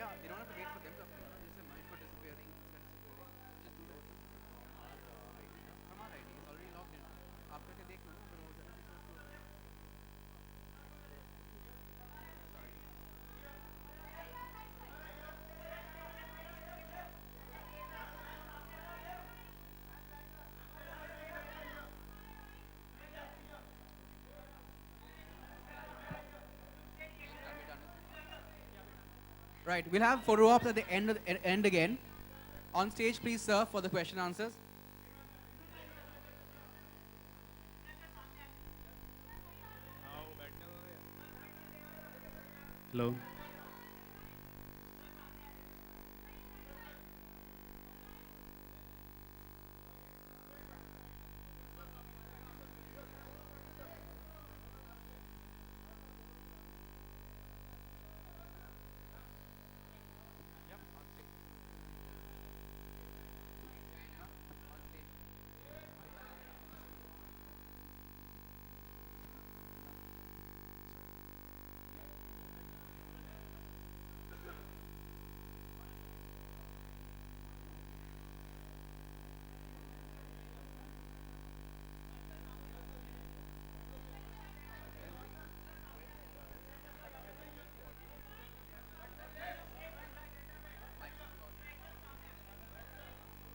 Yeah, you don't have to wait for them to appear. Just say Mahesh for disappearing. Just do that. हमारा ID is already logged in. आप करके देख लो ना फिर हो जाएगा जिसमें show होगा. Sorry. Are we done? Right, we'll have photo ops at the end again. On stage, please, sir, for the question answers. Hello.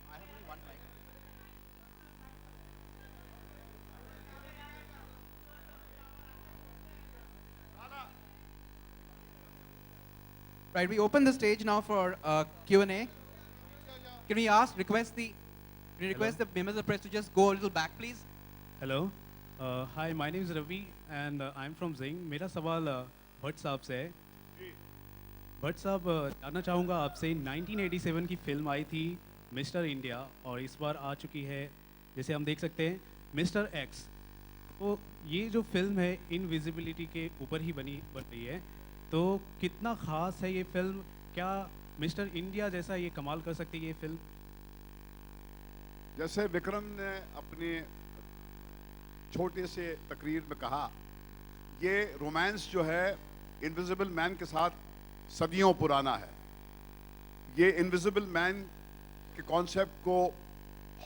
I have only one mic. Right, we open the stage now for Q&A. Can we request the members of the press to just go a little back, please? Hello. Hi, my name is Ravi and I'm from Zing. मेरा सवाल भट्ट साहब से है. भट्ट साहब जानना चाहूँगा आपसे 1987 की फिल्म आई थी मिस्टर इंडिया और इस बार आ चुकी है जैसे हम देख सकते हैं मिस्टर एक्स. तो ये जो फिल्म है इनविजिबिलिटी के ऊपर ही बन रही है, तो कितना ख़ास है ये फिल्म? क्या मिस्टर इंडिया जैसा ये कमाल कर सकती है ये फिल्म? जैसे विक्रम ने अपने छोटे से तकरीर में कहा, ये रोमांस जो है इनविजिबल मैन के साथ सदियों पुराना है. ये इनविजिबल मैन के कॉन्सेप्ट को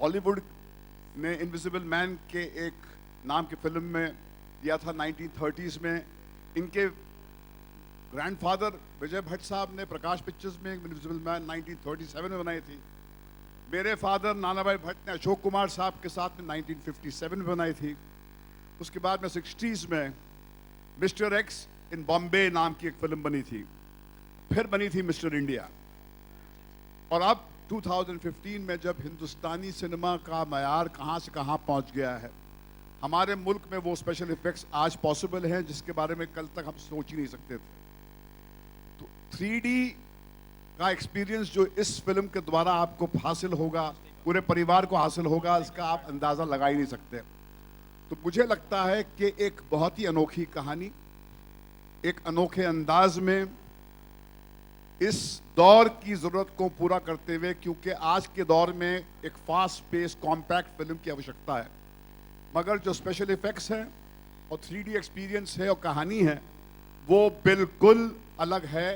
हॉलीवुड ने इनविजिबल मैन के एक नाम की फिल्म में दिया था 1930s में. इनके ग्रैंडफादर विजय भट्ट साहब ने प्रकाश पिक्चर्स में इनविजिबल मैन 1937 में बनाई थी. मेरे फादर नानाभाई भट्ट ने अशोक कुमार साहब के साथ में 1957 में बनाई थी. उसके बाद में 60s में मिस्टर एक्स इन बॉम्बे नाम की एक फिल्म बनी थी. फिर बनी थी मिस्टर इंडिया. और अब 2015 में जब हिंदुस्तानी सिनेमा का मयार कहाँ से कहाँ पहुँच गया है, हमारे मुल्क में वो स्पेशल इफेक्ट्स आज पॉसिबल हैं जिसके बारे में कल तक हम सोच ही नहीं सकते थे. तो 3D का एक्सपीरियंस जो इस फिल्म के द्वारा आपको हासिल होगा, पूरे परिवार को हासिल होगा, इसका आप अंदाज़ा लगा ही नहीं सकते. तो मुझे लगता है कि एक बहुत ही अनोखी कहानी एक अनोखे अंदाज में इस दौर की ज़रूरत को पूरा करते हुए, क्योंकि आज के दौर में एक फास्ट पेस कॉम्पैक्ट फिल्म की आवश्यकता है, मगर जो स्पेशल इफ़ेक्ट्स हैं और 3D एक्सपीरियंस है और कहानी है वो बिल्कुल अलग है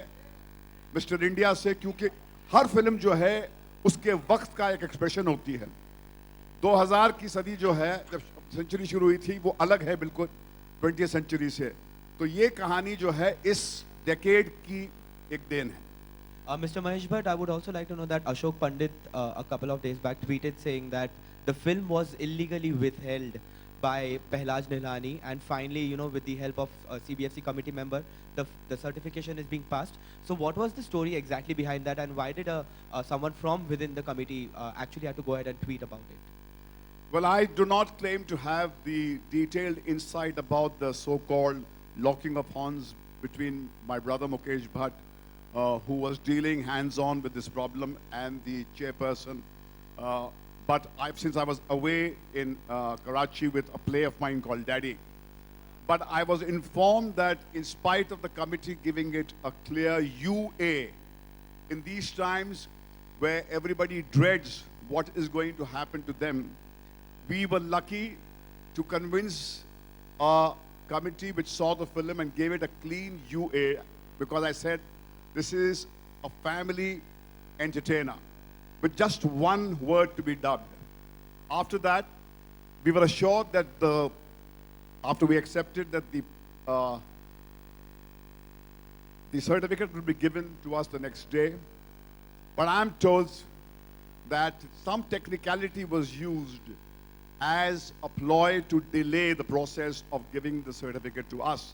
मिस्टर इंडिया से. क्योंकि हर फिल्म जो है उसके वक्त का एक एक्सप्रेशन होती है. 2000 की सदी जो है, जब सेंचुरी शुरू हुई थी, वो अलग है बिल्कुल 20th सेंचुरी से. तो ये कहानी जो है इस डेकेड की एक देन है. Mr. Mahesh Bhatt, I would also like to know that Ashok Pandit a couple of days back tweeted saying that the film was illegally withheld by Pehlaj Nihlani, and finally, you know, with the help of a CBFC committee member, the certification is being passed. So what was the story exactly behind that, and why did someone from within the committee actually have to go ahead and tweet about it? Well, I do not claim to have the detailed insight about the so-called locking of horns between my brother Mukesh Bhatt, who was dealing hands-on with this problem, and the chairperson. But since I was away in Karachi with a play of mine called Daddy, but I was informed that in spite of the committee giving it a clear UA, in these times where everybody dreads what is going to happen to them, we were lucky to convince a committee which saw the film and gave it a clean UA, because I said, this is a family entertainer with just one word to be dubbed. After that, we were assured that after we accepted that the certificate will be given to us the next day. But I'm told that some technicality was used as a ploy to delay the process of giving the certificate to us.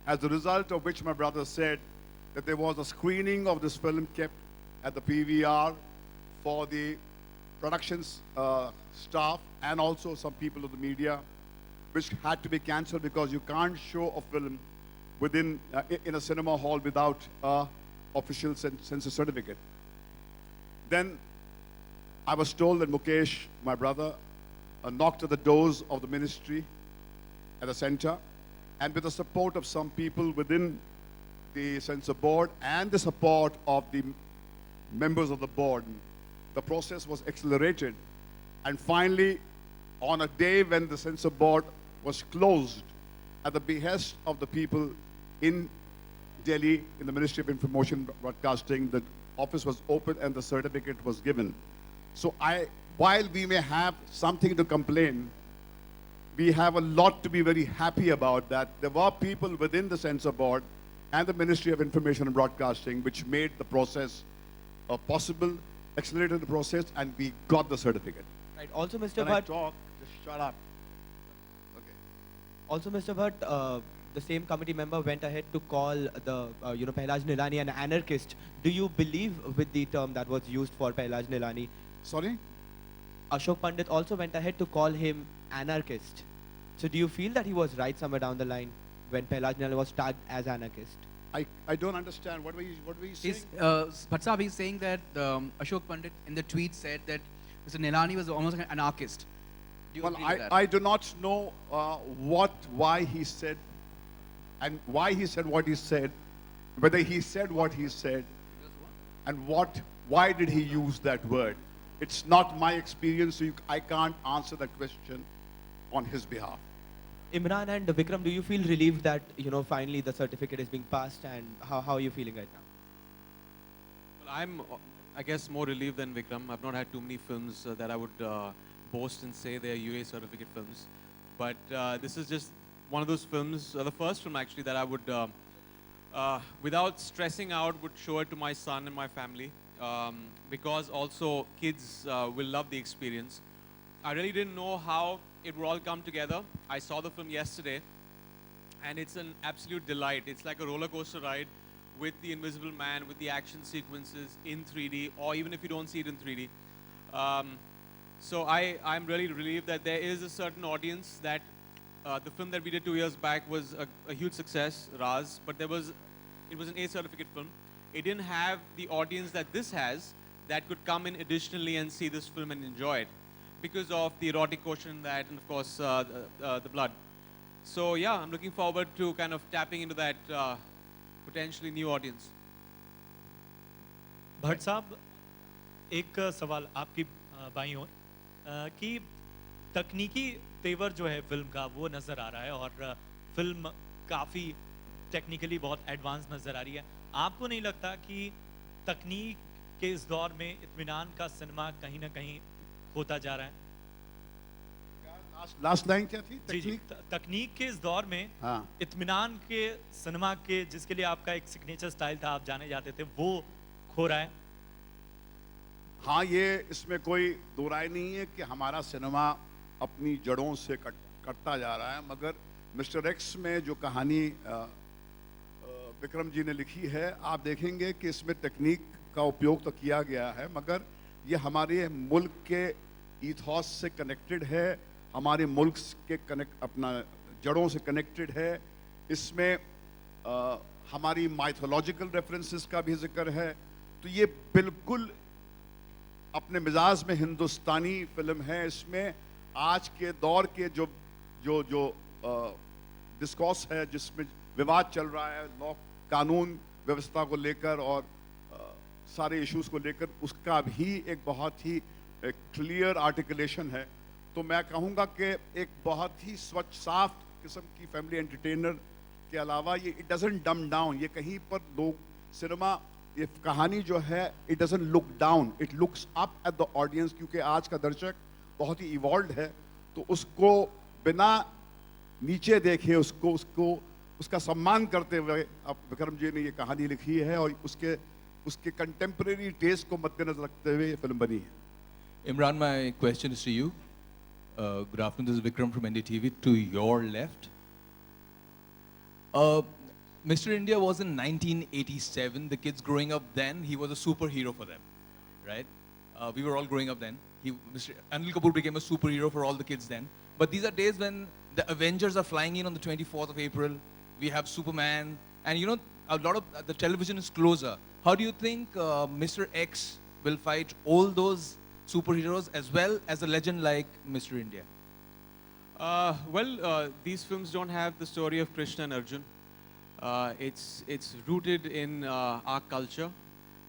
As a result of which my brother said that there was a screening of this film kept at the PVR for the productions staff and also some people of the media, which had to be cancelled because you can't show a film within in a cinema hall without a official censor certificate. Then I was told that Mukesh, my brother, knocked at the doors of the ministry at the center, and with the support of some people within the censor board and the support of the members of the board, the process was accelerated. And finally, on a day when the censor board was closed, at the behest of the people in Delhi, in the Ministry of Information Broadcasting, the office was opened and the certificate was given. So while we may have something to complain, we have a lot to be very happy about that. There were people within the censor board and the Ministry of Information and Broadcasting which made the process possible, accelerated the process, and we got the certificate. Right. Also, Mr. When I Bhatt. talk, just shut up. Okay. Also, Mr. Bhatt, the same committee member went ahead to call the Pehlaj Nilani an anarchist. Do you believe with the term that was used for Pehlaj Nilani? Sorry? Ashok Pandit also went ahead to call him anarchist. So do you feel that he was right somewhere down the line when Pehlaj Nilani was tagged as anarchist? I don't understand. What were you saying? Bhatt Sahab is saying that Ashok Pandit in the tweet said that Mr. Nilani was almost like an anarchist. Do you Well, agree with that? I do not know why he said, and why he said what he said, whether he said what he said, and why did he use that word. It's not my experience, so I can't answer that question on his behalf. Imran and Vikram, do you feel relieved that finally the certificate is being passed, and how are you feeling right now? Well, I'm, I guess, more relieved than Vikram. I've not had too many films that I would boast and say they're UA certificate films. But this is just one of those films, the first film actually, that I would, without stressing out, would show it to my son and my family. Because also kids will love the experience. I really didn't know how it would all come together. I saw the film yesterday, and it's an absolute delight. It's like a roller coaster ride with the Invisible Man, with the action sequences in 3D, or even if you don't see it in 3D. So I'm really relieved that there is a certain audience that the film that we did 2 years back was a huge success, Raz, but it was an A certificate film. It didn't have the audience that this has that could come in additionally and see this film and enjoy it because of the erotic quotient in that and of course the blood. So yeah, I'm looking forward to kind of tapping into that potentially new audience. Bhatt साहब, एक सवाल आपकी बाईं ओर कि तकनीकी तेवर जो है फिल्म का वो नज़र आ रहा है और फिल्म काफ़ी टेक्निकली बहुत एडवांस नज़र आ रही है. आपको नहीं लगता कि तकनीक के इस दौर में इत्मीनान का सिनेमा कहीं ना कहीं होता जा रहा है? लास्ट लाइन क्या थी? जी जी, तकनीक के इस दौर में इत्मीनान के सिनेमा के जिसके लिए आपका एक सिग्नेचर स्टाइल था, आप जाने जाते थे, वो खो रहा है. हाँ, ये इसमें कोई दो राय नहीं है कि हमारा सिनेमा अपनी जड़ों से कटता जा रहा है. मगर मिस्टर एक्स में जो कहानी विक्रम जी ने लिखी है, आप देखेंगे कि इसमें तकनीक का उपयोग तो किया गया है, मगर ये हमारे मुल्क के ईथॉस से कनेक्टेड है, हमारे मुल्क के अपना जड़ों से कनेक्टेड है. इसमें हमारी माइथोलॉजिकल रेफरेंसेस का भी जिक्र है. तो ये बिल्कुल अपने मिजाज में हिंदुस्तानी फिल्म है. इसमें आज के दौर के जो डिस्कॉर्स है, जिसमें विवाद चल रहा है लॉ कानून व्यवस्था को लेकर और सारे इश्यूज को लेकर, उसका भी एक बहुत ही क्लियर आर्टिकुलेशन है. तो मैं कहूँगा कि एक बहुत ही स्वच्छ साफ किस्म की फैमिली एंटरटेनर के अलावा ये इट डजंट डम डाउन. ये कहीं पर लोग सिनेमा ये कहानी जो है it doesn't look down, it looks up at the audience, क्योंकि आज का दर्शक बहुत ही इवॉल्व है, तो उसको बिना नीचे देखे उसको उसका सम्मान करते हुए अब विक्रम जी ने ये कहानी लिखी है और उसके कंटेम्प्रेरी टेस्ट को मद्देनजर रखते हुए ये फिल्म बनी है. Imran, my question is to you. Good afternoon, this is Vikram from NDTV. To your left, Mr. India was in 1987. The kids growing up then, he was a superhero for them, right? We were all growing up then. Mr. Anil Kapoor became a superhero for all the kids then. But these are days when the Avengers are flying in on the 24th of April. We have Superman, and you know, a lot of the television is closer. How do you think Mr. X will fight all those superheroes as well as a legend like Mr. India? These films don't have the story of Krishna and Arjun. It's rooted in our culture,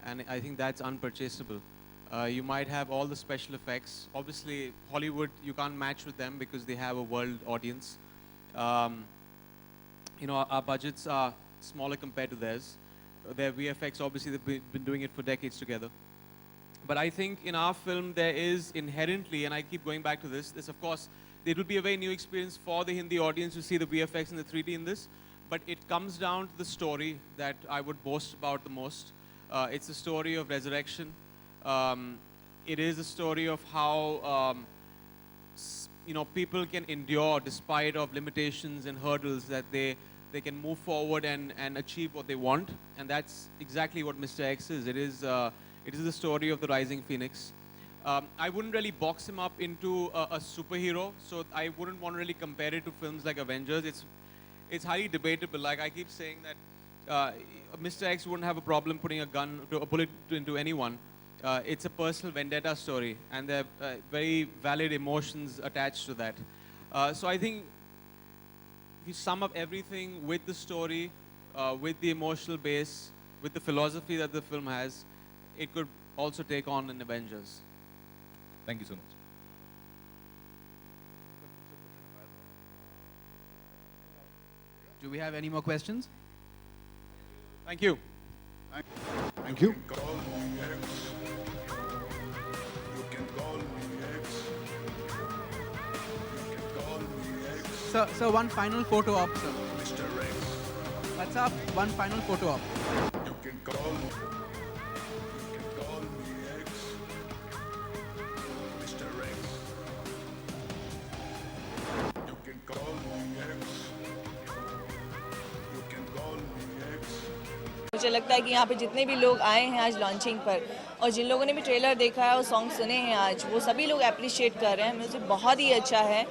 and I think that's unpurchasable. You might have all the special effects. Obviously, Hollywood, you can't match with them because they have a world audience. You know, our budgets are smaller compared to theirs. Their VFX, obviously, they've been doing it for decades together. But I think in our film, there is inherently, and I keep going back to this, of course, it would be a very new experience for the Hindi audience to see the VFX and the 3D in this. But it comes down to the story that I would boast about the most. It's a story of resurrection. It is a story of how you know, people can endure despite of limitations and hurdles, that they can move forward and achieve what they want. And that's exactly what Mr. X is. It is the story of the rising phoenix. I wouldn't really box him up into a superhero, so I wouldn't want to really compare it to films like Avengers. It's highly debatable. Like I keep saying that Mr. X wouldn't have a problem putting a bullet into anyone. It's a personal vendetta story, and there are very valid emotions attached to that. So I think if you sum up everything with the story, with the emotional base, with the philosophy that the film has, it could also take on an Avengers. Thank you so much. Do we have any more questions? Thank you. Thank you. So one final photo op, sir. What's up? One final photo op. You can call me X, Mr. X. You can call me X. You can call me X. मुझे लगता है कि यहाँ पे जितने भी लोग आए हैं आज लॉन्चिंग पर और जिन लोगों ने भी ट्रेलर देखा है और सॉन्ग सुने हैं आज, वो सभी लोग अप्रिशिएट कर रहे हैं. म्यूज़िक बहुत ही अच्छा है